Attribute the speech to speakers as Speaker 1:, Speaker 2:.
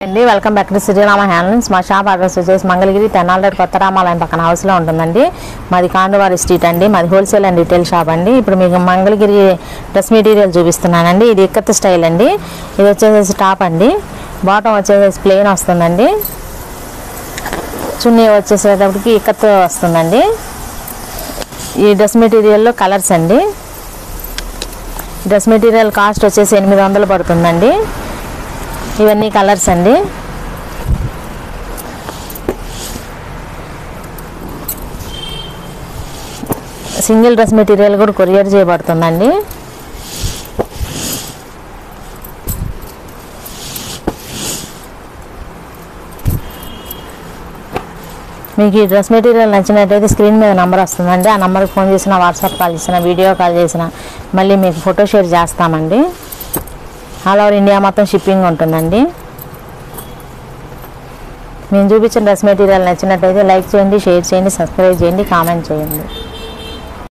Speaker 1: అండి welcome back to Srirama handlooms. మా shop address వచ్చేసి మంగళగిరి తెనాలి కొత్త రామాలయం పక్కన హౌస్లో ఉంటుందండి. మాది కాండవారి స్ట్రీట్ అండి. మాది హోల్సేల్ అండ్ రిటైల్ షాప్ అండి. ఇప్పుడు మీకు మంగళగిరి డ్రెస్ మెటీరియల్ చూపిస్తున్నానండి. ఇది ఇక్కత్ స్టైల్ అండి. ఇది వచ్చేసి టాప్ అండి. బాటమ్ వచ్చేసి ప్లెయిన్ వస్తుందండి. చున్నీ వచ్చేసేటప్పటికి ఇక్కత్ వస్తుందండి. ఈ డ్రెస్ మెటీరియల్లో కలర్స్ అండి. డ్రెస్ మెటీరియల్ కాస్ట్ వచ్చేసి 800 పడుతుందండి. ఇవన్నీ కలర్స్ అండి. సింగిల్ డ్రెస్ మెటీరియల్ కూడా కొరియర్ చేయబడుతుందండి. మీకు ఈ డ్రెస్ మెటీరియల్ నచ్చినట్టయితే స్క్రీన్ మీద నెంబర్ వస్తుందండి. ఆ నెంబర్కి ఫోన్ చేసినా, వాట్సాప్ కాల్ చేసినా, వీడియో కాల్ చేసినా మళ్ళీ మీకు ఫోటో షేర్ చేస్తామండి. ఆల్ ఓవర్ ఇండియా మొత్తం షిప్పింగ్ ఉంటుందండి. మేము చూపించిన డ్రెస్ మెటీరియల్ నచ్చినట్టయితే లైక్ చేయండి, షేర్ చేయండి, సబ్స్క్రైబ్ చేయండి, కామెంట్ చేయండి.